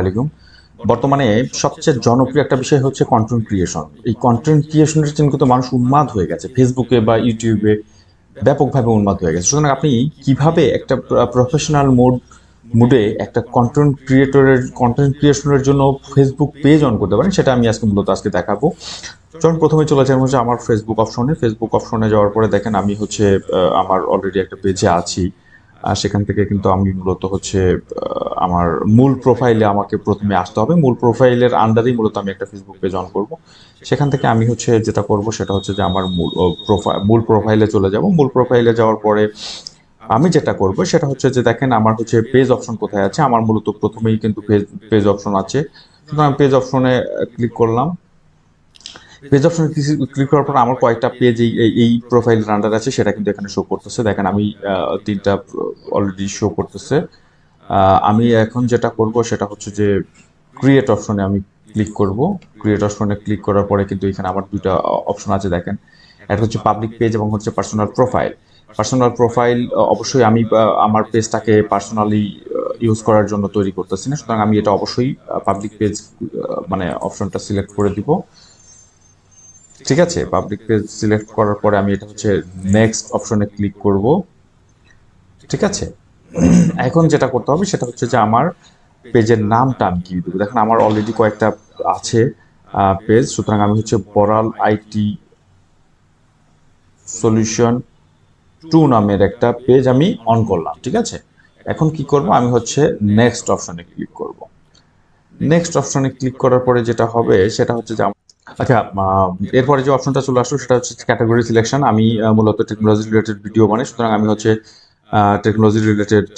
আলাইকুম। বর্তমানে সবচেয়ে জনপ্রিয় একটা বিষয় হচ্ছে কন্টেন্ট ক্রিয়েশন। এই কন্টেন্ট ক্রিয়েশনের জন্য কিন্তু মানুষ উন্মাদ হয়ে গেছে। ফেসবুকে বা ইউটিউবে ব্যাপকভাবে উন্মাদ হয়ে গেছে। সুতরাং আপনি কিভাবে একটা প্রফেশনাল মুডে একটা কন্টেন্ট ক্রিয়েশনের জন্য ফেসবুক পেজ অন করতে পারেন, সেটা আমি আজকে দেখাবো। চলুন প্রথমে চলে যাই হচ্ছে আমার ফেসবুক অপশনে যাওয়ার পরে দেখেন আমি হচ্ছে আমার অলরেডি একটা পেজে আছি। আর সেখান থেকে কিন্তু আমি মূলত হচ্ছে আমার মূল প্রোফাইলে আমাকে প্রথমে আসতে হবে। মূল প্রোফাইলের আন্ডারেই মূলত আমি একটা ফেসবুক পেজ অন করব। সেখান থেকে আমি হচ্ছে যেটা করব সেটা হচ্ছে যে আমার মূল প্রোফাইলে চলে যাব। মূল প্রোফাইলে যাওয়ার পরে আমি যেটা করব সেটা হচ্ছে যে দেখেন আমার হচ্ছে পেজ অপশন কোথায় আছে। আমার মূলত প্রথমেই কিন্তু পেজ অপশন আছে। সুতরাং পেজ অপশনে ক্লিক করলাম। পেজ অপশনে ক্লিক করার পর আমার কয়েকটা পেজ এই প্রোফাইলের আন্ডার আছে, সেটা কিন্তু এখানে শো করতেছে। দেখেন আমি তিনটা অলরেডি শো করতেছে। আমি এখন যেটা করব সেটা হচ্ছে যে ক্রিয়েট অপশনে আমি ক্লিক করব। ক্রিয়েট অপশনে ক্লিক করার পরে কিন্তু এখানে আমার দুইটা অপশন আছে দেখেন। একটা হচ্ছে পাবলিক পেজ এবং হচ্ছে পার্সোনাল প্রোফাইল। পার্সোনাল প্রোফাইল অবশ্যই আমি আমার পেজটাকে পার্সোনালি ইউজ করার জন্য তৈরি করতেছি না, সুতরাং আমি এটা অবশ্যই পাবলিক পেজ মানে অপশনটা সিলেক্ট করে দিব। ঠিক আছে, পাবলিক পেজ সিলেক্ট করার পরে আমি এটা হচ্ছে নেক্সট অপশনে ক্লিক করব। ঠিক আছে, এখন যেটা করতে হবে সেটা হচ্ছে যে আমার পেজের নামটা আমি কি দেবো। দেখেন আমার অলরেডি কয়েকটা আছে পেজ, সুতরাং আমি হচ্ছে বড়াল আইটি সলিউশন 2 নামের একটা পেজ আমি অন করলাম। ঠিক আছে, এখন কি করব, আমি হচ্ছে নেক্সট অপশনে ক্লিক করব। নেক্সট অপশনে ক্লিক করার পরে যেটা হবে সেটা হচ্ছে যে আচ্ছা, এরপরে যে অপশনটা চলে আসলো সেটা হচ্ছে ক্যাটাগরি সিলেকশন। আমি মূলত টেকনোলজি রিলেটেড ভিডিও বানাই, সুতরাং আমি হচ্ছে টেকনোলজি রিলেটেড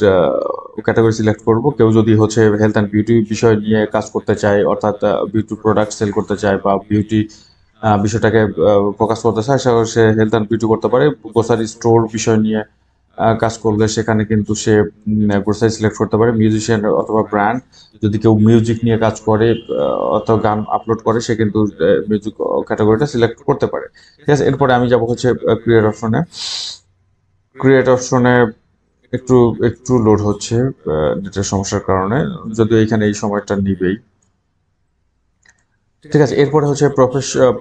ক্যাটাগরি সিলেক্ট করব। কেউ যদি হচ্ছে হেলথ অ্যান্ড বিউটি বিষয় নিয়ে কাজ করতে চায়, অর্থাৎ বিউটি প্রোডাক্ট সেল করতে চায় বা বিউটি বিষয়টাকে ফোকাস করতে চায়, সে হেলথ অ্যান্ড বিউটি করতে পারে। গ্রোসারি স্টোর বিষয় নিয়ে কাজ করলে সেখানে কিন্তু সে গ্রোসারি সিলেক্ট করতে পারে। মিউজিশিয়ান অথবা ব্র্যান্ড, যদি কেউ মিউজিক নিয়ে কাজ করে অথবা গান আপলোড করে, সে কিন্তু মিউজিক ক্যাটাগরিটা সিলেক্ট করতে পারে। ঠিক আছে, এরপরে আমি যাব হচ্ছে ক্রিয়েট অপশনে। ক্রিয়েট অপশনে একটু একটু লোড হচ্ছে নেটের সমস্যার কারণে, যদিও এখানে এই সময়টা নিবেই। ঠিক আছে, এরপরে হচ্ছে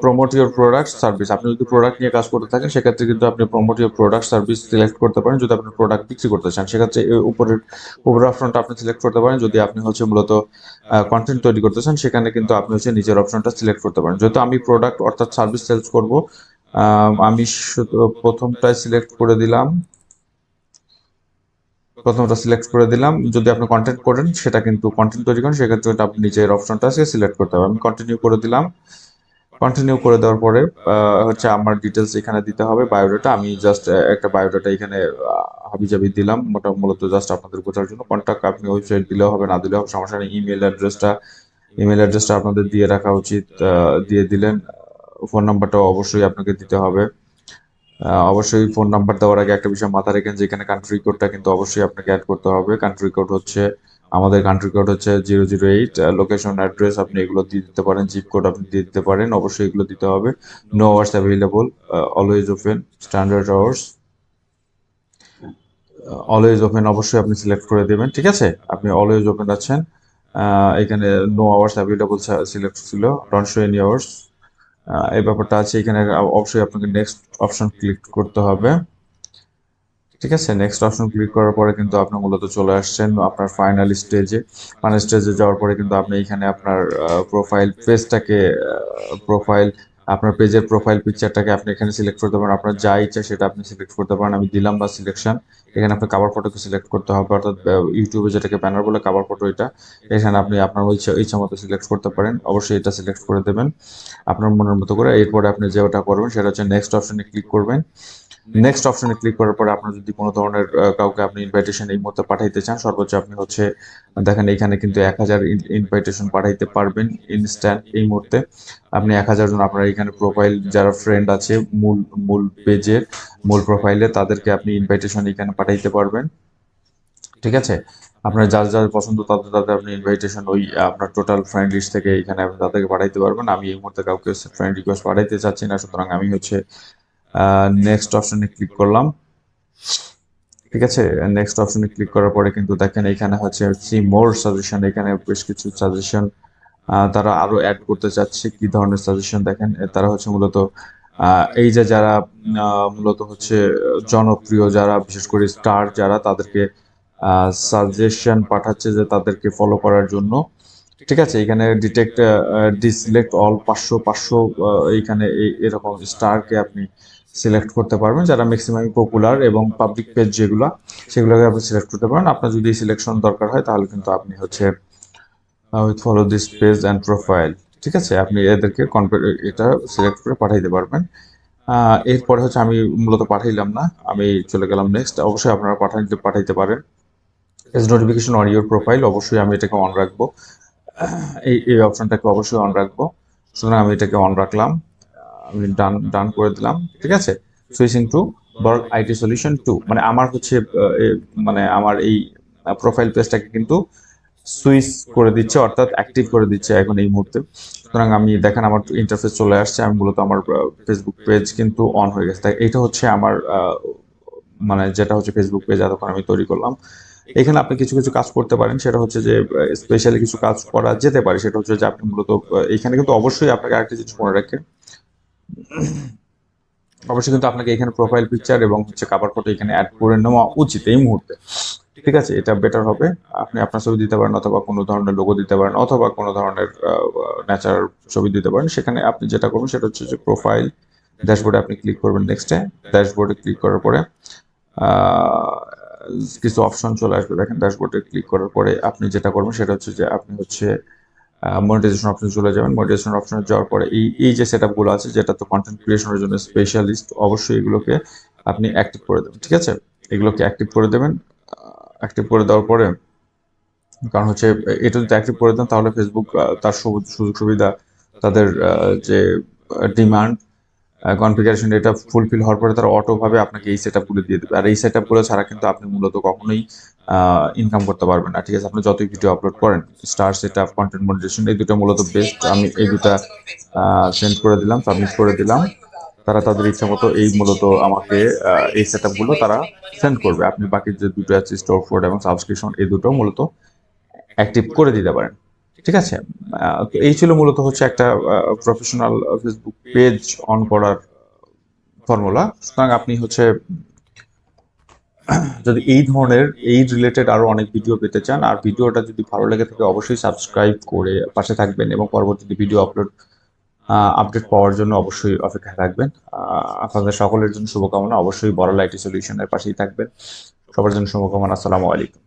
প্রমোট ইউর প্রোডাক্ট সার্ভিস। আপনি যদি প্রোডাক্ট নিয়ে কাজ করতে থাকেন সেক্ষেত্রে কিন্তু আপনি promote your product service select করতে পারেন। যদি আপনি প্রোডাক্ট বিক্রি করতে চান সেক্ষেত্রে উপরের অপশনটা আপনি সিলেক্ট করতে পারেন। যদি আপনি হচ্ছে মূলত কন্টেন্ট তৈরি করতে চান সেখানে কিন্তু আপনি হচ্ছে নিজের অপশনটা সিলেক্ট করতে পারেন। যেহেতু আমি প্রোডাক্ট অর্থাৎ সার্ভিস সেলস করব, আমি প্রথমটায় সিলেক্ট করে দিলাম। প্রথমটা সিলেক্ট করে দিলাম। যদি আপনি কন্টেন্ট করেন, সেটা কিন্তু কন্টেন্ট তৈরি করেন, সেক্ষেত্রে আপনি নিজের অপশনটা সিলেক্ট করতে হবে। আমি কন্টিনিউ করে দিলাম। কন্টিনিউ করে দেওয়ার পরে হচ্ছে আমার ডিটেলস এখানে দিতে হবে, বায়োডাটা। আমি জাস্ট একটা বায়োডাটা এখানে হাবিজাবি দিলাম, মূলত জাস্ট আপনাদের বোঝার জন্য। কন্ট্যাক্ট আপনি ওয়েবসাইট দিলেও হবে, না দিলেও হবে, সমস্যা নেই। ইমেল অ্যাড্রেসটা আপনাদের দিয়ে রাখা উচিত, দিয়ে দিলেন। ফোন নাম্বারটাও অবশ্যই আপনাকে দিতে হবে। অবশ্যই ফোন নাম্বার দেওয়ার আগে একটা বিষয় মাথায় রেখেন যে এখানে কান্ট্রি কোডটা কিন্তু অবশ্যই আপনাকে অ্যাড করতে হবে। আমাদের কান্ট্রি কোড হচ্ছে 008। লোকেশন অ্যাড্রেস আপনি এগুলো দিয়ে দিতে পারেন, জিপ কোড আপনি দিয়ে দিতে পারেন, অবশ্যই এগুলো দিতে হবে। No hours available, always open, standard hours, always open অবশ্যই আপনি সিলেক্ট করে দেবেন। ঠিক আছে, আপনি অলওয়েজ ওপেন আছেন। এখানে নো আওয়ার্স অ্যাভেলেবল সিলেক্ট ছিল, ডোন্ট শো এনি আওয়ার্স, এই ব্যাপারটা আছে এখানে। অবশ্যই আপনাকে নেক্সট অপশন ক্লিক করতে হবে। ঠিক আছে, নেক্সট অপশন ক্লিক করার পরে কিন্তু আপনি মূলত চলে আসছেন আপনার ফাইনাল স্টেজে যাওয়ার পরে কিন্তু আপনি এখানে আপনার প্রোফাইল আপনার পেজের প্রোফাইল পিকচারটাকে আপনি এখানে সিলেক্ট করতে পারেন। আপনার যা ইচ্ছা সেটা আপনি সিলেক্ট করতে পারেন। আমি দিলাম বা সিলেকশন। এখানে আপনি কাভার ফটোকে সিলেক্ট করতে হবে, অর্থাৎ ইউটিউবে যেটাকে ব্যানার বলে কাভার ফটো, এটা এখানে আপনি আপনার ইচ্ছা মতো সিলেক্ট করতে পারেন। অবশ্যই এটা সিলেক্ট করে দেবেন আপনার মনের মতো করে। এরপরে আপনি যেটা করবেন সেটা হচ্ছে নেক্সট অপশনে ক্লিক করবেন। নেক্সট অপশনে ক্লিক করার পরে আপনার যদি কোনো ধরনের কাউকে আপনি ইনভাইটেশন এই মুহূর্তে পাঠাইতে চান, সর্বোচ্চ আপনি হচ্ছে দেখেন এখানে কিন্তু 1000 ইনভাইটেশন পাঠাইতে পারবেন ইনস্ট্যান্ট এই মুহূর্তে। আপনি 1000 জন আপনার এখানে প্রোফাইল যারা ফ্রেন্ড আছে মূল মূল পেজের মূল প্রোফাইলে, তাদেরকে আপনি ইনভাইটেশন এখানে পাঠাইতে পারবেন। ঠিক আছে, আপনার যার যার পছন্দ তাদের তাদের আপনি ইনভাইটেশন ওই আপনার টোটাল ফ্রেন্ড লিস্ট থেকে এখানে আপনি তাদেরকে পাঠাইতে পারবেন। আমি এই মুহূর্তে কাউকে ফ্রেন্ড রিকোয়েস্ট পাঠাইতে চাচ্ছি না, সুতরাং আমি হচ্ছে নেক্সট অপশনে ক্লিক করলাম। ঠিক আছে, নেক্সট অপশনে ক্লিক করার পরে কিন্তু দেখেন এখানে হচ্ছে সি মোর সাজেশন, এখানে বেশ কিছু সাজেশন তারা আরো অ্যাড করতে চাচ্ছে। কি ধরনের সাজেশন দেখেন, তারা হচ্ছে মূলত এই যে যারা মূলত হচ্ছে জনপ্রিয় যারা, বিশেষ করে স্টার যারা, তাদেরকে সাজেশন পাঠাচ্ছে যে তাদেরকে ফলো করার জন্য। ঠিক আছে, এখানে ডিটেক্ট ডিসিলেক্ট অল 500 এইখানে এরকম স্টারকে আপনি সিলেক্ট করতে পারবেন যারা ম্যাক্সিমাম পপুলার এবং পাবলিক পেজ যেগুলো, সেগুলোকে আপনি সিলেক্ট করতে পারেন। আপনার যদি সিলেকশন দরকার হয় তাহলে কিন্তু আপনি হচ্ছে with follow this page and profile, ঠিক আছে, আপনি এদেরকে এটা সিলেক্ট করে পাঠাইতে পারবেন। এরপরে হচ্ছে আমি মূলত পাঠাইলাম না, আমি চলে গেলাম নেক্সট। অবশ্যই আপনারা পাঠাইতে পারেন। S notification on your profile, অবশ্যই আমি এটাকে অন রাখবো। এই অপশনটাকে অবশ্যই অন রাখবো। সুতরাং আমি এটাকে অন রাখলাম, আমি ডান ডান করে দিলাম। ঠিক আছে, সুইচিং টু বর্গ আইটি সলিউশন 2, মানে আমার হচ্ছে মানে আমার এই প্রোফাইল পেজটাকে কিন্তু সুইচ করে দিচ্ছে, অর্থাৎ অ্যাক্টিভ করে দিচ্ছে এখন এই মুহূর্তে। সুতরাং আমি দেখেন আমার ইন্টারফেস চলে আসছে, আমি মূলত আমার ফেসবুক পেজ কিন্তু অন হয়ে গেছে। তাই এটা হচ্ছে আমার মানে যেটা হচ্ছে ফেসবুক পেজ এতক্ষণ আমি তৈরি করলাম। এখানে আপনি কিছু কিছু কাজ করতে পারেন, সেটা হচ্ছে যে স্পেশালি কিছু কাজ করা যেতে পারে, সেটা হচ্ছে যে আপনি মূলত এখানে কিন্তু অবশ্যই আপনাকে আরেকটা জিনিস মনে রাখেন, অবশ্যই কিন্তু আপনাকে এখানে প্রোফাইল পিকচার এবং হচ্ছে কাভার ফটো এখানে অ্যাড করে নেওয়া উচিত এই মুহূর্তে। ঠিক আছে, এটা বেটার হবে। আপনি আপনার ছবি দিতে পারেন, অথবা কোনো ধরনের লোগো দিতে পারেন, অথবা কোনো ধরনের ন্যাচারাল ছবি দিতে পারেন। সেখানে আপনি যেটা করবেন সেটা হচ্ছে যে প্রোফাইল ড্যাশবোর্ডে আপনি ক্লিক করবেন। নেক্সটে ড্যাশবোর্ডে ক্লিক করার পরে কিছু অপশন চলে আসবে, দেখেন ড্যাশবোর্ডে ক্লিক করার পরে আপনি যেটা করবেন সেটা হচ্ছে যে আপনি হচ্ছে মনিটাইজেশন অপশনে চলে যাবেন। মনিটাইজেশন অপশনে যাওয়ার পরে এই যে সেট আপগুলো আছে, যেটা তো কন্টেন্ট ক্রিয়েশনের জন্য স্পেশালিস্ট, অবশ্যই এগুলোকে আপনি অ্যাক্টিভ করে দেবেন। ঠিক আছে, এগুলোকে অ্যাক্টিভ করে দেবেন। অ্যাক্টিভ করে দেওয়ার পরে, কারণ হচ্ছে এটা যদি অ্যাক্টিভ করে দেন তাহলে ফেসবুক তার সুযোগ সুবিধা, তাদের যে ডিমান্ড কনফিগারেশন, এটা ফুলফিল হওয়ার পরে তারা অটোভাবে আপনাকে এই সেট আপগুলো দিয়ে দেবে। আর এই সেট আপগুলো ছাড়া কিন্তু আপনি মূলত কখনোই ইনকাম করতে পারবেন না। ঠিক আছে, আপনি যতই ভিডিও আপলোড করেন, star set up, content monetisation, এই দুটো মূলত বেস্ট। আমি এই দুটা সেন্ড করে দিলাম, সাবমিট করে দিলাম। তারা তাদের ইচ্ছা মতো এই মূলত আমাকে এই সেট আপগুলো তারা সেন্ড করবে। আপনি বাকি যে দুটো আছে, স্টোর ফোর্ড এবং সাবস্ক্রিপশন, এই দুটো মূলত অ্যাক্টিভ করে দিতে পারেন। ঠিক আছে, তো এই ছিল মূলত হচ্ছে একটা প্রফেশনাল ফেসবুক পেজ অন করার ফর্মুলা। সুতরাং আপনি হচ্ছে যদি এই ধরনের এই রিলেটেড আরো অনেক ভিডিও পেতে চান, আর ভিডিওটা যদি ভালো লেগে থাকে, অবশ্যই সাবস্ক্রাইব করে পাশে থাকবেন এবং পরবর্তীতে ভিডিও আপডেট পাওয়ার জন্য অবশ্যই অপেক্ষায় থাকবেন। আপনাদের সকলের জন্য শুভকামনা, অবশ্যই বড় আইটি সলিউশনের পাশেই থাকবেন। সবার জন্য শুভকামনা। আসসালামু আলাইকুম।